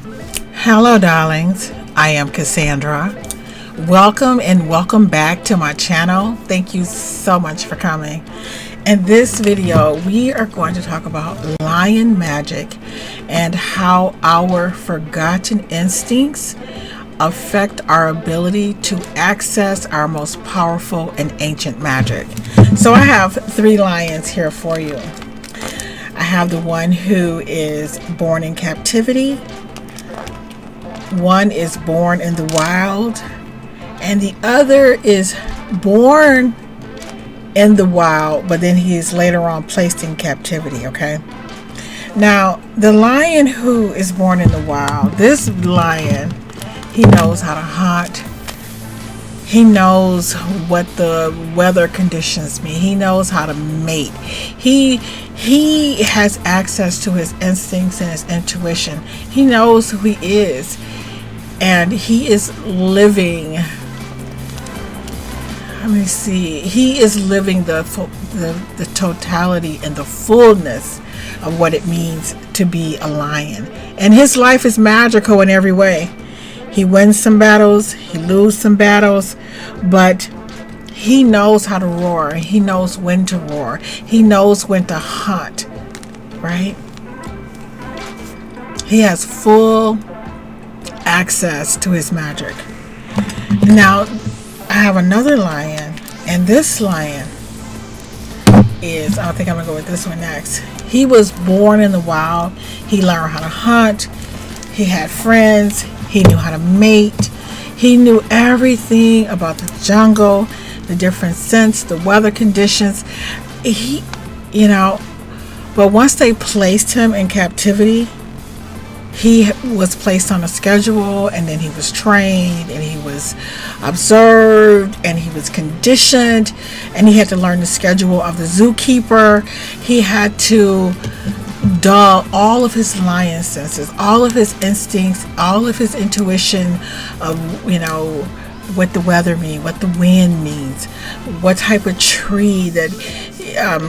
Hello, darlings. I am Cassandra. Welcome and welcome back to my channel. Thank you so much for coming. In this video, we are going to talk about lion magic and how our forgotten instincts affect our ability to access our most powerful and ancient magic. So I have 3 lions here for you. I have the one who is born in captivity, one is born in the wild, and the other is born in the wild, but then he is later on placed in captivity. Okay, now the lion who is born in the wild, this lion, he knows how to hunt. He knows what the weather conditions mean. He knows how to mate. He has access to his instincts and his intuition. He knows who he is, and he is living. Let me see. He is living the totality and the fullness of what it means to be a lion, and his life is magical in every way. He wins some battles, he loses some battles, but he knows how to roar. He knows when to roar. He knows when to hunt, right? He has full access to his magic. Now, I have another lion, and this lion is, I think I'm going to go with this one next. He was born in the wild. He learned how to hunt. He had friends. He knew how to mate. He knew everything about the jungle, the different scents, the weather conditions. But once they placed him in captivity, he was placed on a schedule, and then he was trained, and he was observed, and he was conditioned, and he had to learn the schedule of the zookeeper. He had to dull all of his lion senses, all of his instincts, all of his intuition of, what the weather means, what the wind means, what type of tree that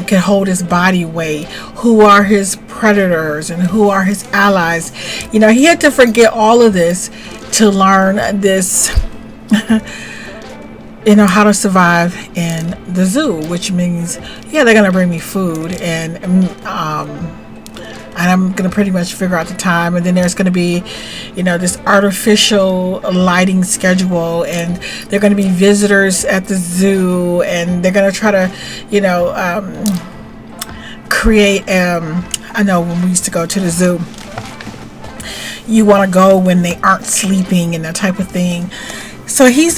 can hold his body weight, who are his predators and who are his allies. He had to forget all of this to learn this, how to survive in the zoo, which means, they're going to bring me food, and I'm going to pretty much figure out the time, and then there's going to be, this artificial lighting schedule, and there are going to be visitors at the zoo, and they're going to try to, create, I know when we used to go to the zoo, you want to go when they aren't sleeping and that type of thing. So he's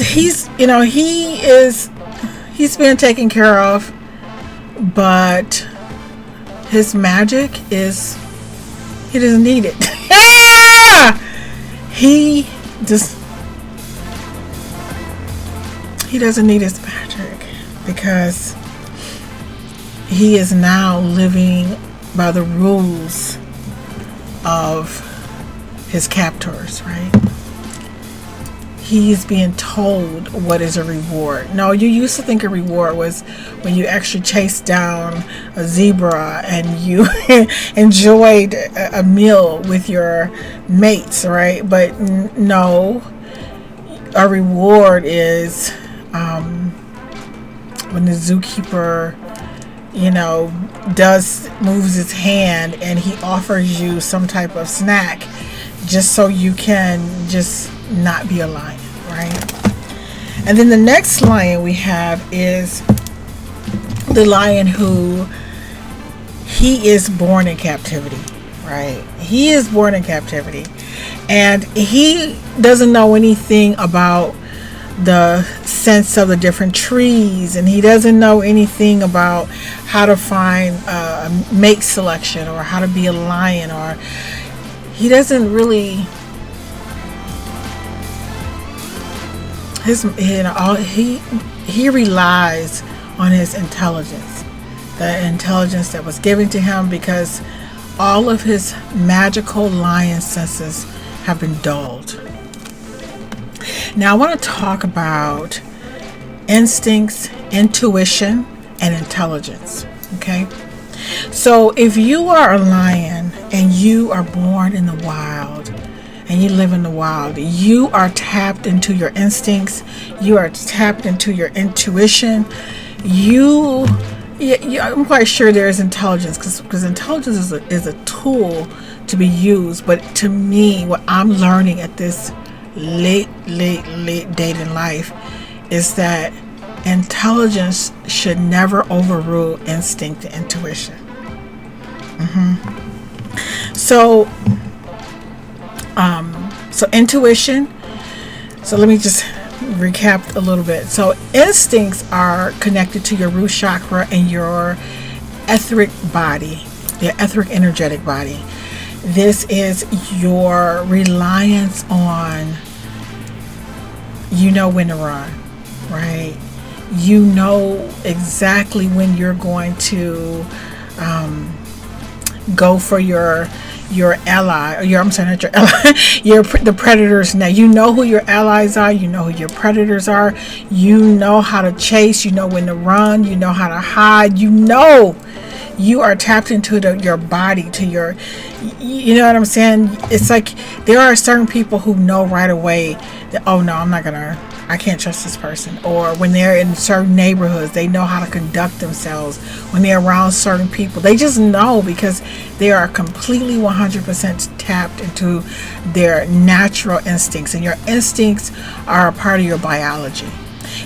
being taken care of, but his magic is, he doesn't need it. He doesn't need his magic, because he is now living by the rules of his captors, right? He's being told what is a reward. No, you used to think a reward was when you actually chased down a zebra and you enjoyed a meal with your mates, right? But no, a reward is when the zookeeper, moves his hand and he offers you some type of snack just so you can just not be a lion, right? And then the next lion we have is the lion who, he is born in captivity, right? He is born in captivity, and he doesn't know anything about the sense of the different trees, and he doesn't know anything about how to find a mate selection, or how to be a lion, or he doesn't really, he relies on his intelligence, the intelligence that was given to him, because all of his magical lion senses have been dulled. Now I want to talk about instincts, intuition, and intelligence. Okay, so if you are a lion and you are born in the wild, and you live in the wild, you are tapped into your instincts. You are tapped into your intuition. I'm quite sure there is intelligence, because intelligence is a tool to be used. But to me, what I'm learning at this late date in life is that intelligence should never overrule instinct and intuition. So intuition. So let me just recap a little bit. So instincts are connected to your root chakra and your etheric body, your etheric energetic body. This is your reliance on, you know when to run, right? You know exactly when you're going to go for your ally, or I'm sorry, not your ally, the predators. Now you know who your allies are, you know who your predators are, you know how to chase, you know when to run, you know how to hide, you know you are tapped into your body, to your, you know what I'm saying? It's like there are certain people who know right away that, oh no, I can't trust this person. Or when they're in certain neighborhoods, they know how to conduct themselves. When they're around certain people, they just know, because they are completely 100% tapped into their natural instincts. And your instincts are a part of your biology.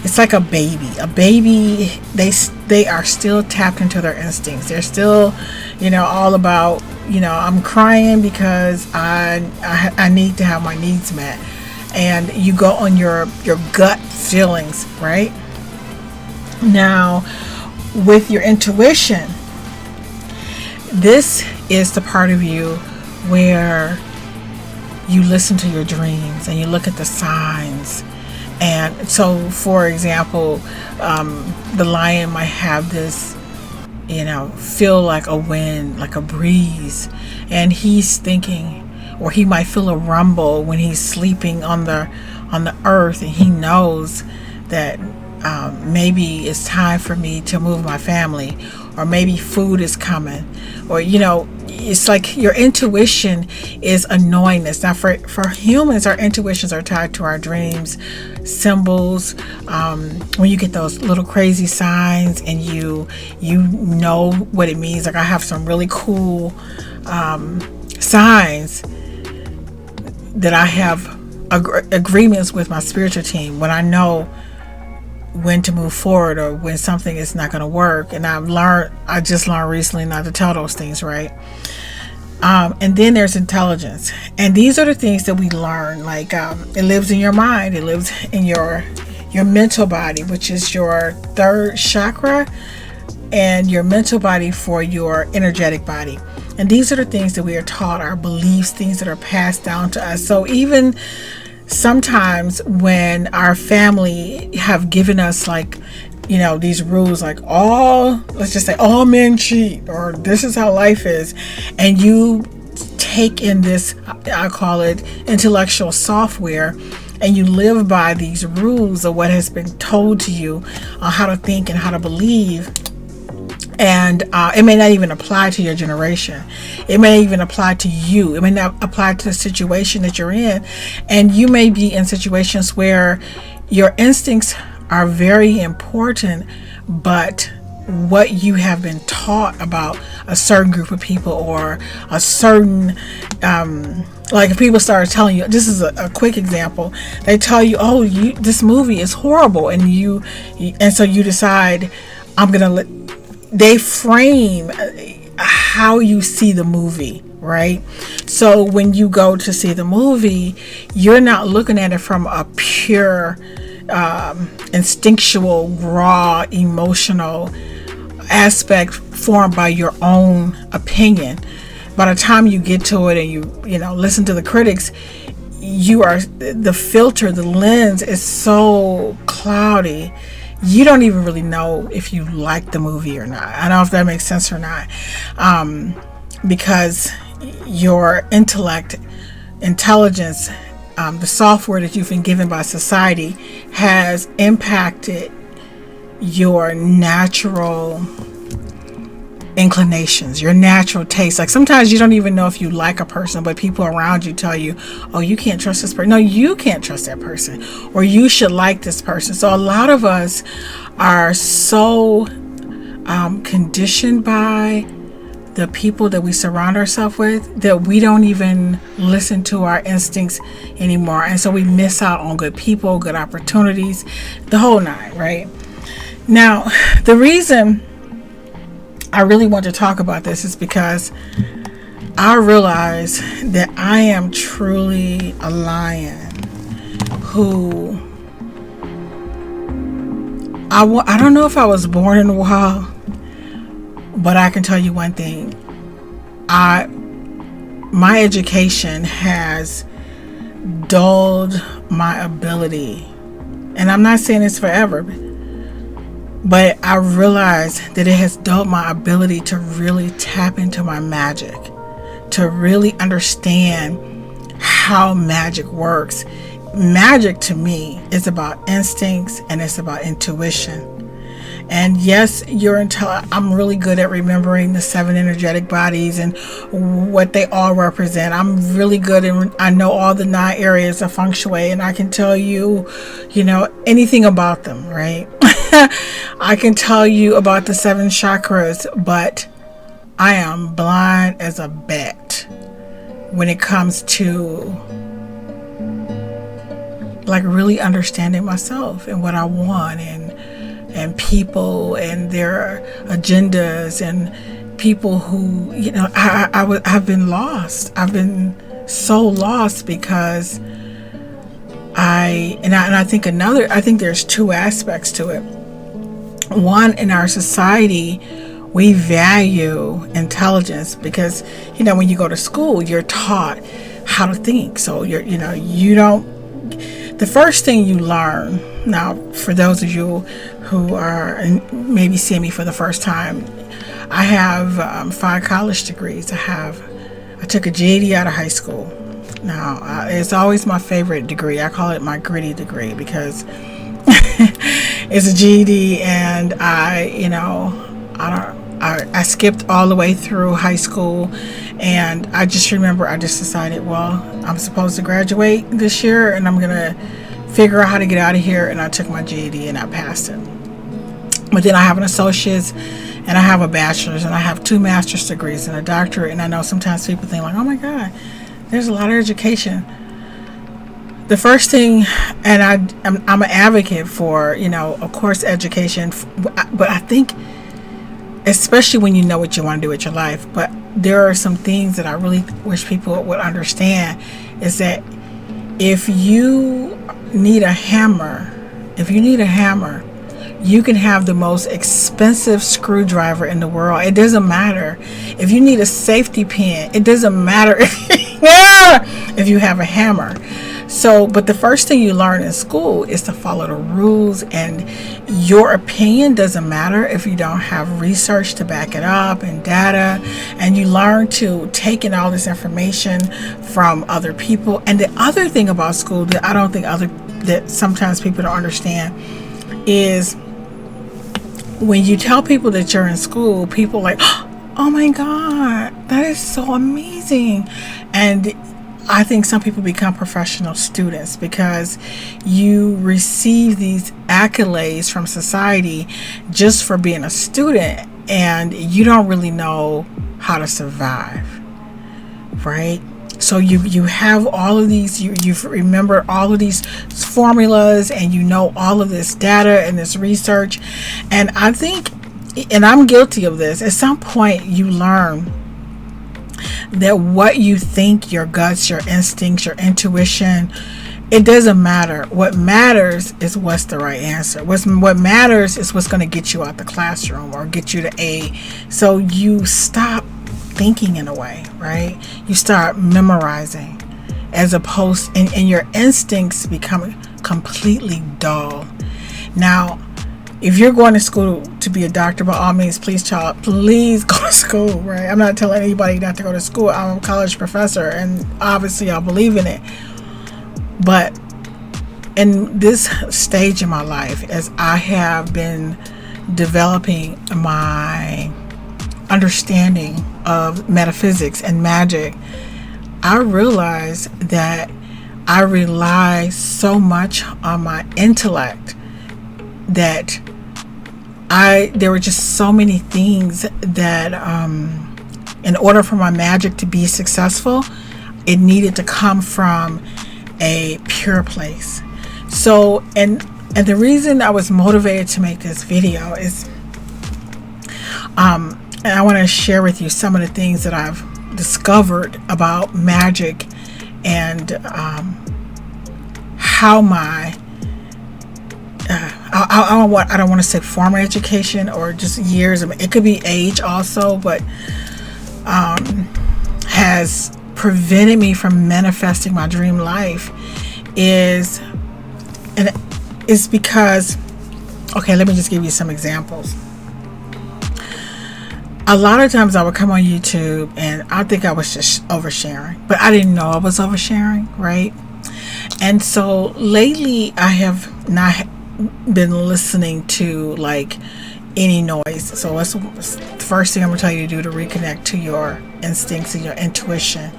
It's like a baby. They are still tapped into their instincts. They're still, all about, I'm crying because I need to have my needs met. And you go on your gut feelings, right? Now, with your intuition, this is the part of you where you listen to your dreams and you look at the signs. And so, for example, the lion might have this, feel like a wind, like a breeze, and he's thinking, or he might feel a rumble when he's sleeping on the earth, and he knows that maybe it's time for me to move my family, or maybe food is coming, or it's like your intuition is a knowingness. Now for humans, our intuitions are tied to our dreams, symbols. When you get those little crazy signs and you know what it means. Like I have some really cool signs that I have agreements with my spiritual team when I know when to move forward or when something is not going to work. And I just learned recently not to tell those things, right? And then there's intelligence. And these are the things that we learn. Like it lives in your mind. It lives in your mental body, which is your third chakra, and your mental body for your energetic body. And these are the things that we are taught, our beliefs, things that are passed down to us. So even sometimes when our family have given us these rules, like let's just say all men cheat, or this is how life is, and you take in this, I call it intellectual software, and you live by these rules of what has been told to you on how to think and how to believe. And it may not even apply to your generation. It may even apply to you. It may not apply to the situation that you're in. And you may be in situations where your instincts are very important, but what you have been taught about a certain group of people, or a certain, like if people start telling you, this is a quick example, they tell you, oh, this movie is horrible, and so you decide, they frame how you see the movie, right? So when you go to see the movie, you're not looking at it from a pure, instinctual, raw, emotional aspect formed by your own opinion. By the time you get to it and you listen to the critics, the filter, the lens is so cloudy. You don't even really know if you like the movie or not. I don't know if that makes sense or not. Because your intelligence, the software that you've been given by society has impacted your natural inclinations, your natural taste. Like sometimes you don't even know if you like a person, but people around you tell you, oh, you can't trust this person. No, you can't trust that person, or you should like this person. So a lot of us are so conditioned by the people that we surround ourselves with that we don't even listen to our instincts anymore. And so we miss out on good people, good opportunities, the whole nine, right? Now, the reason I really want to talk about this is because I realize that I am truly a lion who I don't know if I was born in the wild, but I can tell you one thing. My education has dulled my ability, and I'm not saying it's forever, but I realize that it has dulled my ability to really tap into my magic, to really understand how magic works. Magic to me is about instincts and it's about intuition. And yes, I'm really good at remembering the 7 energetic bodies and what they all represent. I'm really good and I know all the 9 areas of feng shui, and I can tell you, anything about them, right? I can tell you about the 7 chakras, but I am blind as a bat when it comes to like really understanding myself and what I want, and people and their agendas, and people who, I've been lost. I've been so lost because I think there's 2 aspects to it. One, in our society, we value intelligence because, when you go to school, you're taught how to think. So the first thing you learn, now for those of you who are maybe seeing me for the first time, I have 5 college degrees. I took a GED out of high school. Now it's always my favorite degree. I call it my gritty degree because it's a GED, and I skipped all the way through high school, and I just remember I just decided, well, I'm supposed to graduate this year and I'm gonna figure out how to get out of here, and I took my GED and I passed it. But then I have an associate's and I have a bachelor's and I have 2 master's degrees and a doctorate, and I know sometimes people think like, oh my God, there's a lot of education. The first thing, and I'm an advocate for, of course, education, but I think especially when you know what you want to do with your life. But there are some things that I really wish people would understand, is that if you need a hammer, you can have the most expensive screwdriver in the world. It doesn't matter. If you need a safety pin, it doesn't matter if you have a hammer. So, but the first thing you learn in school is to follow the rules, and your opinion doesn't matter if you don't have research to back it up and data, and you learn to take in all this information from other people. And the other thing about school that I don't think that sometimes people don't understand is when you tell people that you're in school, people are like, oh my God, that is so amazing. And I think some people become professional students because you receive these accolades from society just for being a student, and you don't really know how to survive, right? So you have all of these, you've remembered all of these formulas, and you know all of this data and this research. And I think, and I'm guilty of this, at some point you learn that what you think, your guts, your instincts, your intuition, it doesn't matter. What matters is what's the right answer. What matters is what's going to get you out the classroom or get you to A. So you stop thinking in a way, right? You start memorizing, as opposed, and your instincts become completely dull. Now, if you're going to school to be a doctor, by all means, please go to school, right? I'm not telling anybody not to go to school. I'm a college professor, and obviously I believe in it. But in this stage in my life, as I have been developing my understanding of metaphysics and magic, I realized that I rely so much on my intellect that there were just so many things that in order for my magic to be successful, it needed to come from a pure place. So, and the reason I was motivated to make this video is, and I want to share with you some of the things that I've discovered about magic and how my I don't want to say formal education or just years of it, could be age also, but has prevented me from manifesting my dream life is because, okay, let me just give you some examples. A lot of times I would come on YouTube and I think I was just oversharing, but I didn't know I was oversharing, right? And so lately I have not been listening to like any noise. So that's the first thing I'm going to tell you to do to reconnect to your instincts and your intuition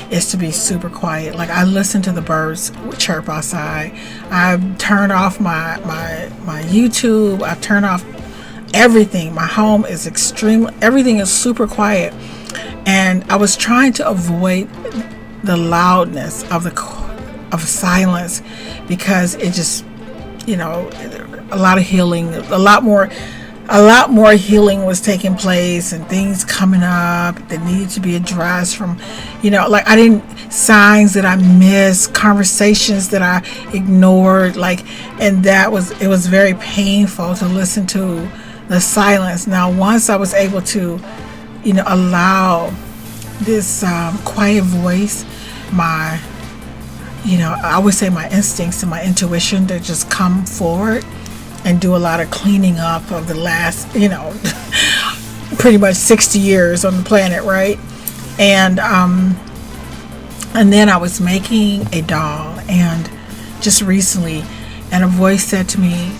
is to be super quiet. Like I listen to the birds chirp outside. I've turned off my YouTube. I've turned off everything. My home is everything is super quiet. And I was trying to avoid the loudness of silence because it just, a lot of healing, a lot more healing was taking place and things coming up that needed to be addressed from, like I didn't, signs that I missed, conversations that I ignored, and it was very painful to listen to the silence. Now, once I was able to, allow this quiet voice, I would say my instincts and my intuition to just come forward and do a lot of cleaning up of the last, pretty much 60 years on the planet, right? And then I was making a doll, and just recently, and a voice said to me,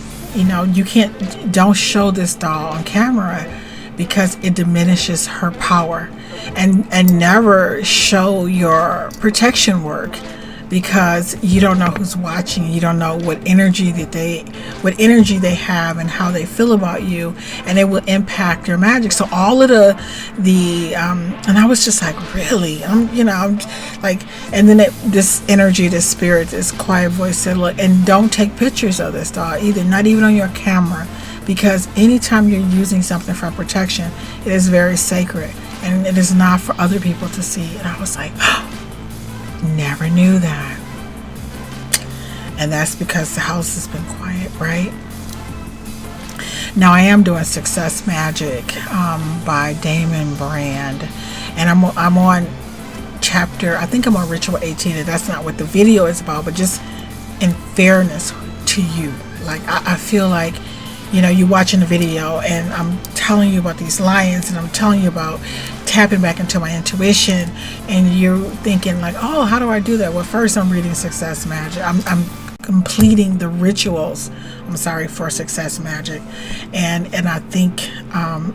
don't show this doll on camera because it diminishes her power, and never show your protection work because you don't know who's watching. You don't know what energy they have and how they feel about you, and it will impact your magic. So all of the and I was just like, really, I'm like, and then this energy, this spirit, this quiet voice said, look, and don't take pictures of this doll either, not even on your camera, because anytime you're using something for protection, it is very sacred and it is not for other people to see. And I was like, never knew that. And that's because the house has been quiet, right? Now I am doing Success Magic by Damon Brand, and I'm on chapter, I think I'm on ritual 18, and that's not what the video is about, but just in fairness to you, like I feel like, you're watching the video and I'm telling you about these lions, and I'm telling you about tapping back into my intuition, and you're thinking like, oh, how do I do that? Well, first I'm reading Success Magic. I'm completing the rituals, for Success Magic, and I think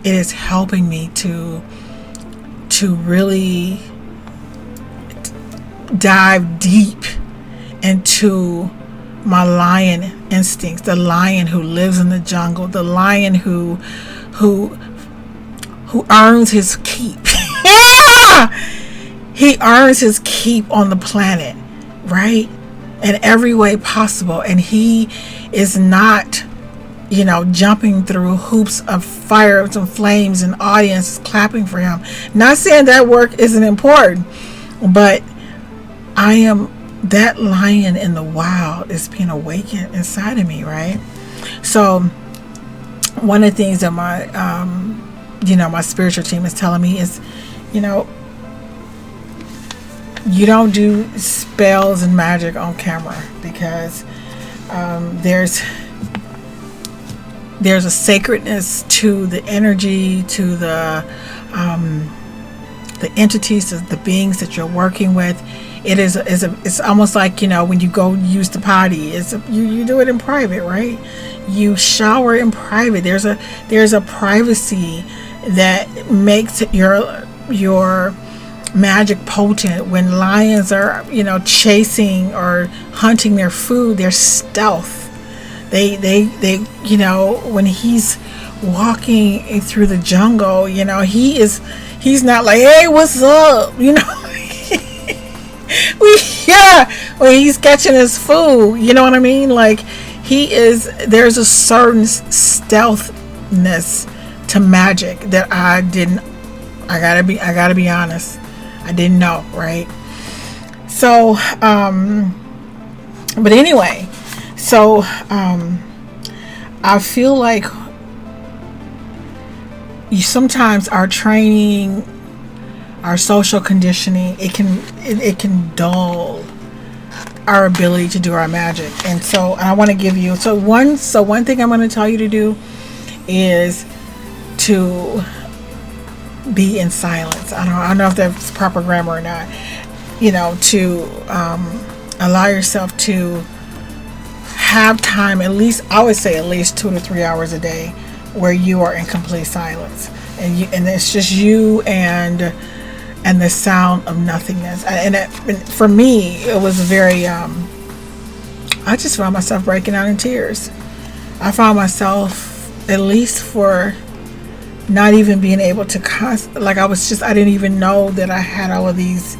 it is helping me to really dive deep into my lion instincts, the lion who lives in the jungle, the lion who earns his keep. He earns his keep on the planet, right? In every way possible. And he is not, jumping through hoops of fire and flames and audiences clapping for him. Not saying that work isn't important, but I am, that lion in the wild is being awakened inside of me, right? So one of the things that my my spiritual team is telling me is, you don't do spells and magic on camera because there's a sacredness to the energy, to the entities, the beings that you're working with. It's almost like, when you go use the potty, you do it in private, right? You shower in private. There's a privacy that makes your magic potent. When lions are, chasing or hunting their food, they're stealth. They when he's walking through the jungle, he's not like, hey, what's up, when he's catching his food, you know what I mean? Like, there's a certain stealthness to magic that I gotta be honest, I didn't know, right? So but anyway, so I feel like sometimes our training, our social conditioning, it can dull our ability to do our magic. And so I want to give you one thing I'm going to tell you to do is to be in silence. I don't know if that's proper grammar or not. To allow yourself to have time, at least 2 to 3 hours a day, where you are in complete silence, and it's just you and the sound of nothingness. And for me, it was very I just found myself breaking out in tears. I found myself, at least for not even being able to I didn't even know that I had all of these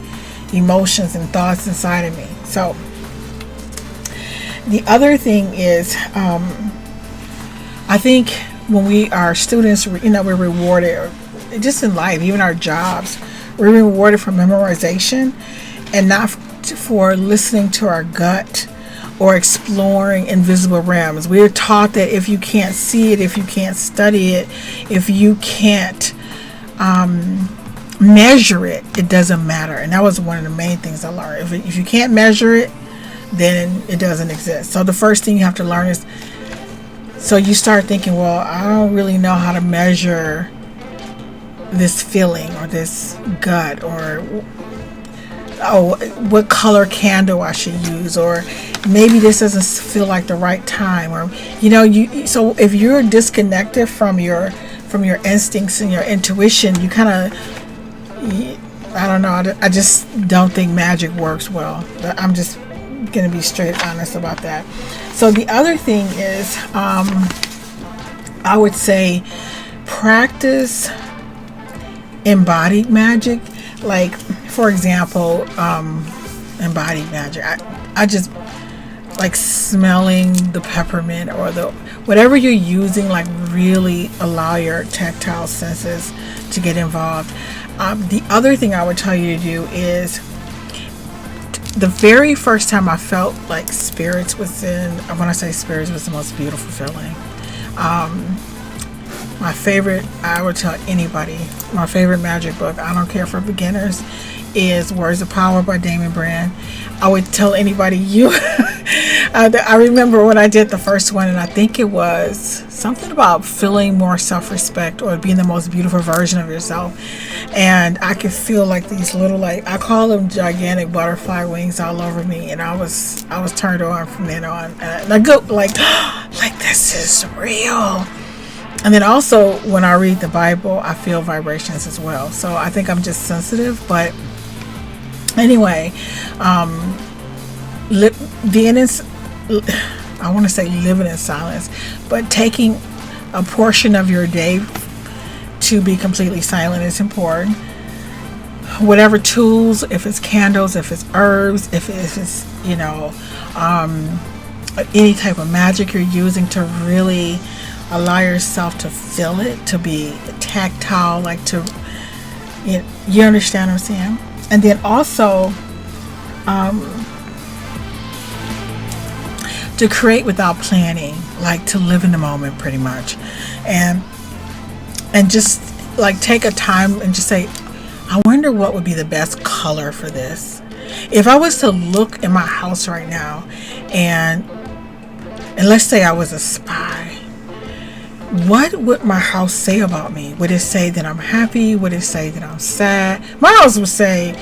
emotions and thoughts inside of me. So the other thing is, I think when we are students, we're rewarded, just in life, even our jobs, we're rewarded for memorization and not for listening to our gut or exploring invisible realms. We're taught that if you can't see it, if you can't study it, if you can't measure it, it doesn't matter. And that was one of the main things I learned. If you can't measure it, then it doesn't exist. So the first thing you have to learn is, so you start thinking, well, I don't really know how to measure this feeling or this gut, or what color candle I should use, or maybe this doesn't feel like the right time, or so if you're disconnected from your instincts and your intuition, you kind of, I don't know, I just don't think magic works well. I'm just gonna be straight honest about that. So the other thing is, I would say practice embodied magic. Like, for example, embodied magic, I just like smelling the peppermint or the whatever you're using. Like, really allow your tactile senses to get involved. The other thing I would tell you to do is, the very first time I felt like spirits within, when I say spirits, was the most beautiful feeling. My favorite, I would tell anybody, my favorite magic book, I don't care, for beginners, is Words of Power by Damon Brand. I would tell anybody, I remember when I did the first one, and I think it was something about feeling more self-respect or being the most beautiful version of yourself. And I could feel like these little, like, I call them gigantic butterfly wings all over me. And I was turned on from then on. And I go like this is real. And then also when I read the Bible, I feel vibrations as well. So I think I'm just sensitive. But anyway, living in silence, but taking a portion of your day to be completely silent is important. Whatever tools, if it's candles, if it's herbs, if it's any type of magic you're using, to really allow yourself to feel it, to be tactile, like to, you understand what I'm saying? And then also to create without planning, like to live in the moment pretty much, and just like take a time and just say, I wonder what would be the best color for this. If I was to look in my house right now and let's say I was a spy, what would my house say about me? Would it say that I'm happy? Would it say that I'm sad? My house would say,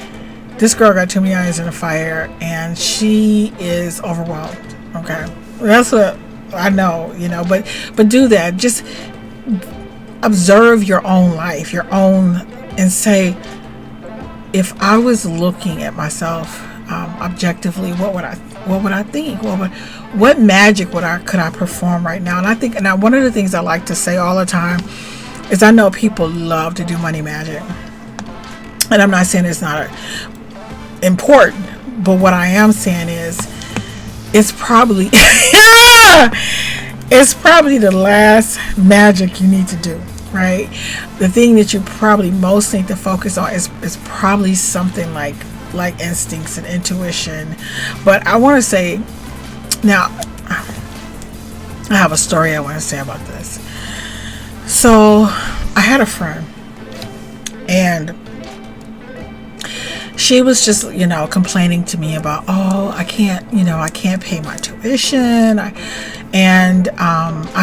this girl got too many irons in the fire and she is overwhelmed. Okay, that's what I know, but do that. Just observe your own life, and say, if I was looking at myself objectively, what would I think? What magic could I perform right now? And I think, one of the things I like to say all the time is, I know people love to do money magic, and I'm not saying it's not important, but what I am saying is, it's probably it's probably the last magic you need to do. Right? The thing that you probably most need to focus on is probably something like instincts and intuition. But I want to say, now, I have a story I want to say about this. So I had a friend, and she was just, complaining to me about, I can't pay my tuition. I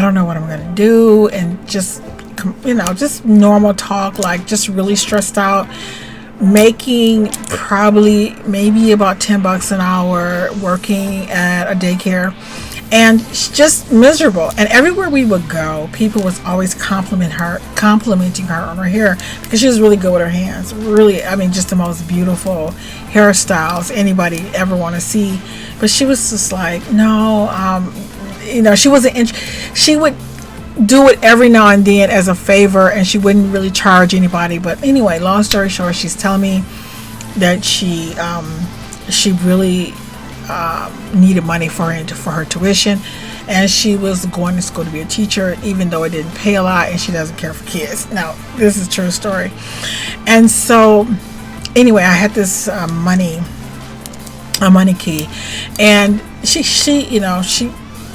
don't know what I'm going to do. And just normal talk, like just really stressed out, making maybe about $10 an hour, working at a daycare, and just miserable. And everywhere we would go, people was always complimenting her on her hair, because she was really good with her hands. Really, just the most beautiful hairstyles anybody ever want to see. But she was just like, no, she wasn't. She would do it every now and then as a favor, and she wouldn't really charge anybody. But anyway, long story short, she's telling me that she really needed money for her tuition, and she was going to school to be a teacher, even though it didn't pay a lot, and she doesn't care for kids. Now, this is a true story. And so anyway, I had this a money key, and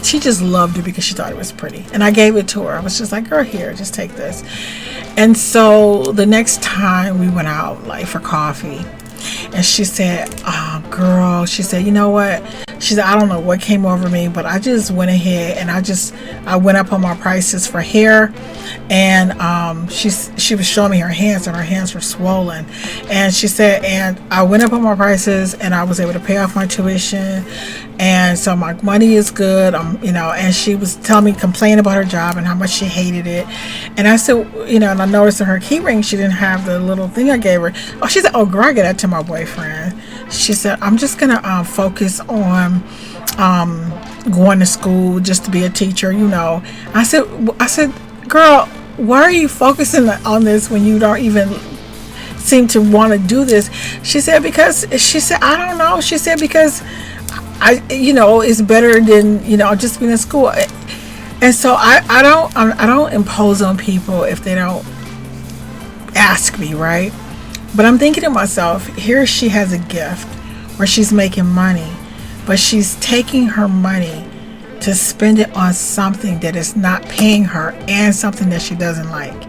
she just loved it because she thought it was pretty. And I gave it to her. I was just like, girl, here, just take this. And so the next time we went out, like, for coffee, and she said, girl, she said, you know what? She said, I don't know what came over me, but I just went ahead and I went up on my prices for hair. And she was showing me her hands, and her hands were swollen. And she said, and I went up on my prices, and I was able to pay off my tuition. And so my money is good. And she was telling me, complaining about her job and how much she hated it. And I said, and I noticed in her key ring, she didn't have the little thing I gave her. Oh, she said, oh, girl, I get that to my boyfriend. She said, I'm just going to focus on going to school just to be a teacher, I said, girl, why are you focusing on this when you don't even seem to want to do this? She said, I don't know. She said, because it's better than, just being in school. And so I don't impose on people if they don't ask me, right? But I'm thinking to myself, here she has a gift where she's making money, but she's taking her money to spend it on something that is not paying her, and something that she doesn't like.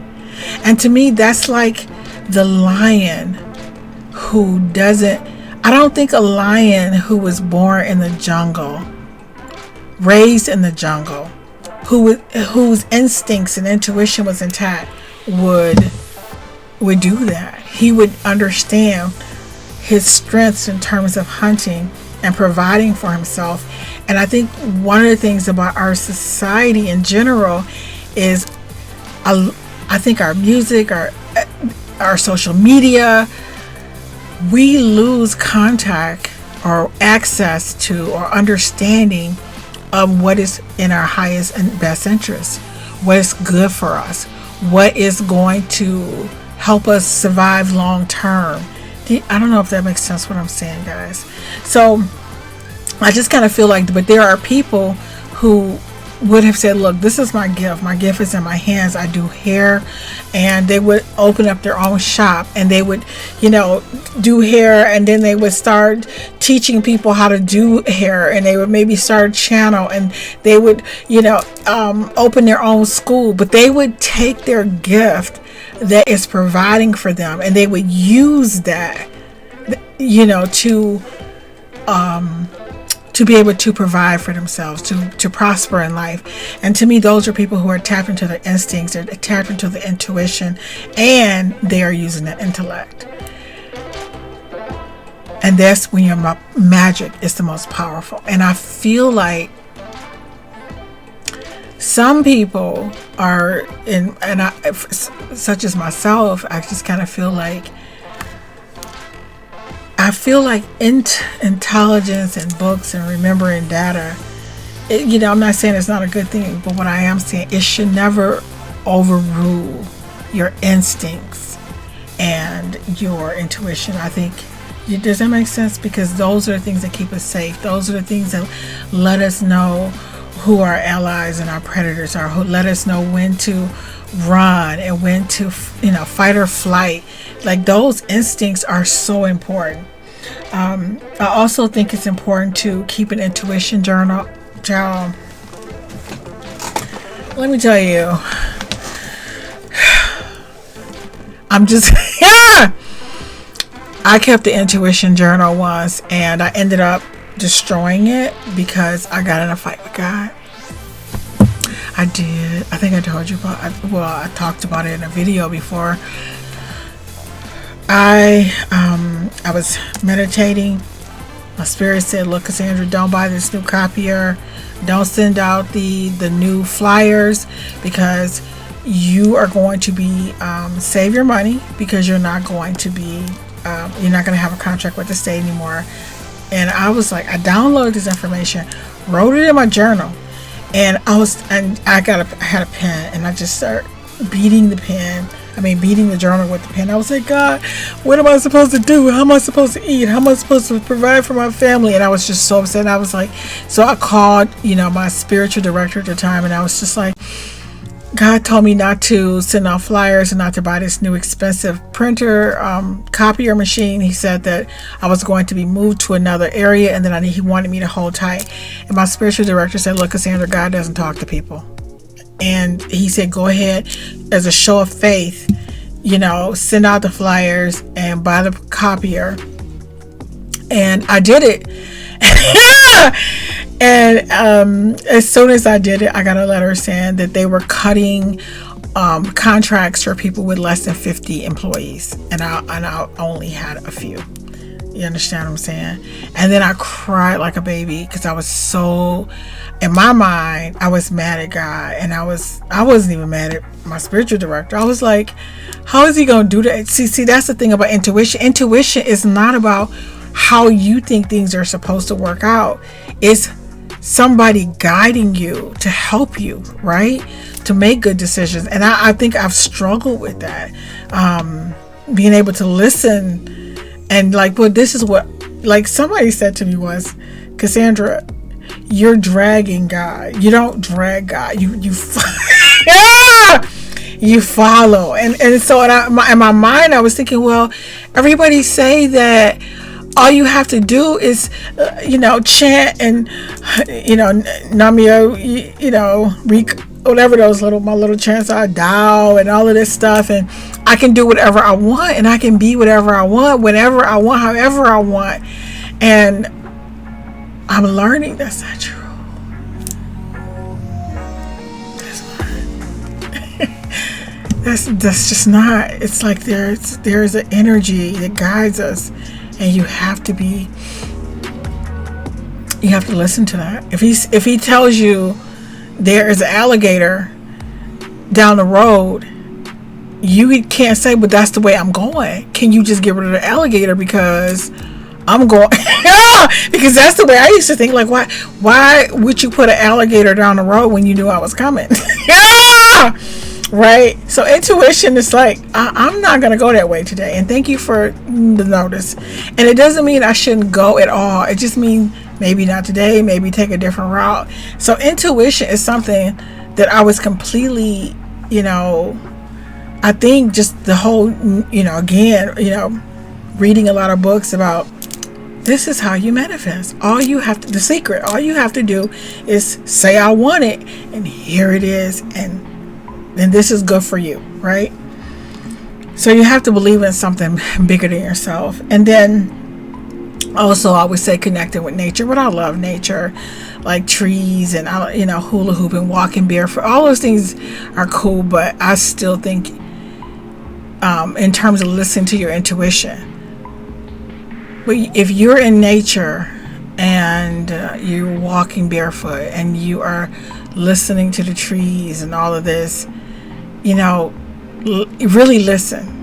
And to me, that's like the lion who doesn't, I don't think a lion who was born in the jungle, raised in the jungle, whose instincts and intuition was intact, would do that. He would understand his strengths in terms of hunting and providing for himself. And I think one of the things about our society in general is, I think our music, our social media, we lose contact or access to or understanding of what is in our highest and best interest, what is good for us, what is going to help us survive long term. I don't know if that makes sense what I'm saying, guys. So I just kind of feel like, but there are people who would have said, look, this is my gift. My gift is in my hands. I do hair. And they would open up their own shop, and they would, do hair, and then they would start teaching people how to do hair, and they would maybe start a channel, and they would, open their own school. But they would take their gift that is providing for them, and they would use that, to be able to provide for themselves, to prosper in life. And to me, those are people who are tapped into their instincts, they're tapped into the intuition, and they are using the intellect. And that's when your magic is the most powerful. And I feel like Some people are in, and such as myself, I just kind of feel like, intelligence and books and remembering data, I'm not saying it's not a good thing, but what I am saying, it should never overrule your instincts and your intuition. I think, does that make sense? Because those are the things that keep us safe. Those are the things that let us know who our allies and our predators are, who let us know when to run and when to, fight or flight. Like, those instincts are so important. I also think it's important to keep an intuition journal. Let me tell you, I'm just I kept the intuition journal once, and I ended up destroying it because I got in a fight with God. I did. I think I told you about. I talked about it in a video before. I was meditating. My spirit said, "Look, Cassandra, don't buy this new copier. Don't send out the new flyers, because you are going to be save your money, because you're not going to have a contract with the state anymore." And I was like, I downloaded this information, wrote it in my journal, and I had a pen, and I just started beating the journal with the pen. I was like, God, what am I supposed to do? How am I supposed to eat? How am I supposed to provide for my family? And I was just so upset. I was like, so I called, my spiritual director at the time, and I was just like, God told me not to send out flyers and not to buy this new expensive printer, copier machine. He said that I was going to be moved to another area, and then he wanted me to hold tight. And my spiritual director said, "Look, Cassandra, God doesn't talk to people." And he said, go ahead, as a show of faith, send out the flyers and buy the copier. And I did it. And as soon as I did it, I got a letter saying that they were cutting contracts for people with less than 50 employees, and I only had a few. You understand what I'm saying? And then I cried like a baby, because I was so, in my mind, I was mad at God, and I wasn't even mad at my spiritual director. I was like, how is he gonna do that? See, that's the thing about intuition. Intuition is not about how you think things are supposed to work out. It's somebody guiding you to help you, right? To make good decisions. And I think I've struggled with that. Being able to listen and this is what, somebody said to me was, Cassandra, you're dragging God. You don't drag God. You you follow. And so in my mind, I was thinking, well, everybody say that all you have to do is, chant and, Namyo, whatever my little chants are, Tao and all of this stuff. And I can do whatever I want, and I can be whatever I want, whenever I want, however I want. And I'm learning that's not true. That's just not. It's like there's an energy that guides us. And you have to listen to that. If he tells you there is an alligator down the road, you can't say, but that's the way I'm going. Can you just get rid of the alligator because I'm going? Because that's the way I used to think. Like, why would you put an alligator down the road when you knew I was coming? Right? So intuition is like, I'm not going to go that way today. And thank you for the notice. And it doesn't mean I shouldn't go at all. It just means maybe not today, maybe take a different route. So intuition is something that I was completely, I think just the whole, reading a lot of books about this is how you manifest. The secret, all you have to do is say, I want it, and here it is. And this is good for you, right? So you have to believe in something bigger than yourself. And then also I would say connecting with nature. But I love nature, like trees and hula hoop and walking barefoot. All those things are cool, but I still think in terms of listening to your intuition. But if you're in nature and you're walking barefoot and you are listening to the trees and all of this, you know, really listen.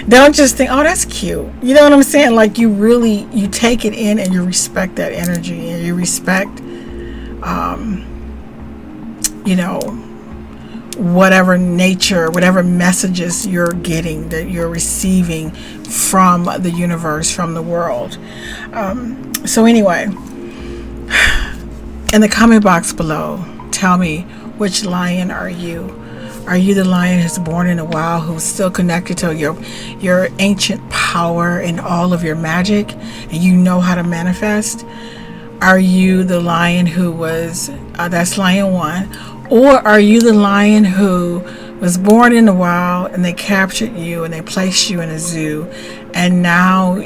Don't just think, oh, that's cute. You know what I'm saying? Like, you take it in and you respect that energy, and you respect, you know, whatever nature, whatever messages you're getting, that you're receiving from the universe, from the world. So anyway, in the comment box below, tell me, which lion are you? Are you the lion who's born in the wild, who's still connected to your ancient power and all of your magic, and you know how to manifest? Are you the lion who was, that's lion 1, or are you the lion who was born in the wild and they captured you and they placed you in a zoo, and now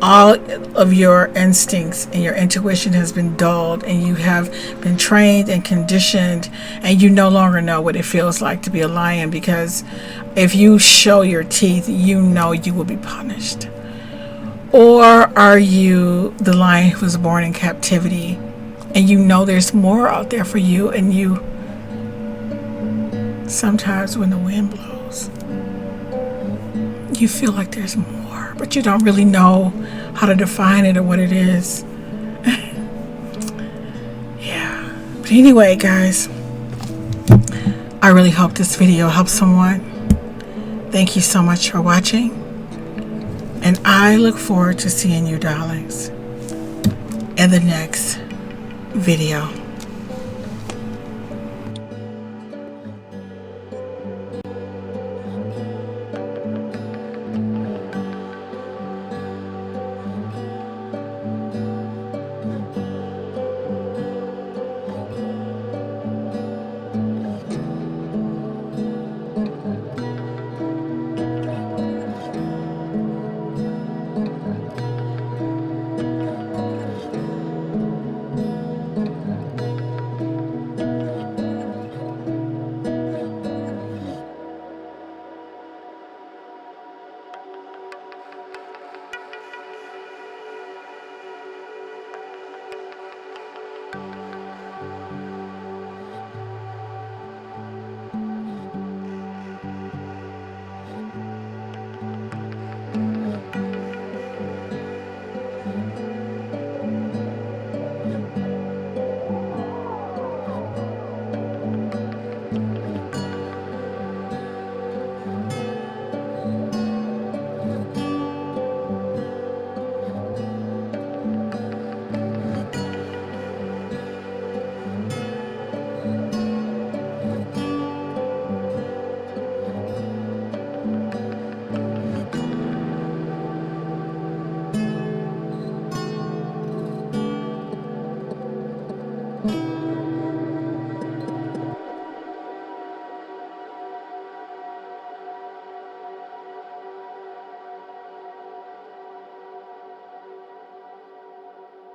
all of your instincts and your intuition has been dulled, and you have been trained and conditioned, and you no longer know what it feels like to be a lion, because if you show your teeth, you know you will be punished? Or are you the lion who was born in captivity, and you know there's more out there for you, and you sometimes when the wind blows, you feel like there's more, but you don't really know how to define it or what it is. Yeah. But anyway, guys, I really hope this video helps someone. Thank you so much for watching, and I look forward to seeing you, darlings, in the next video.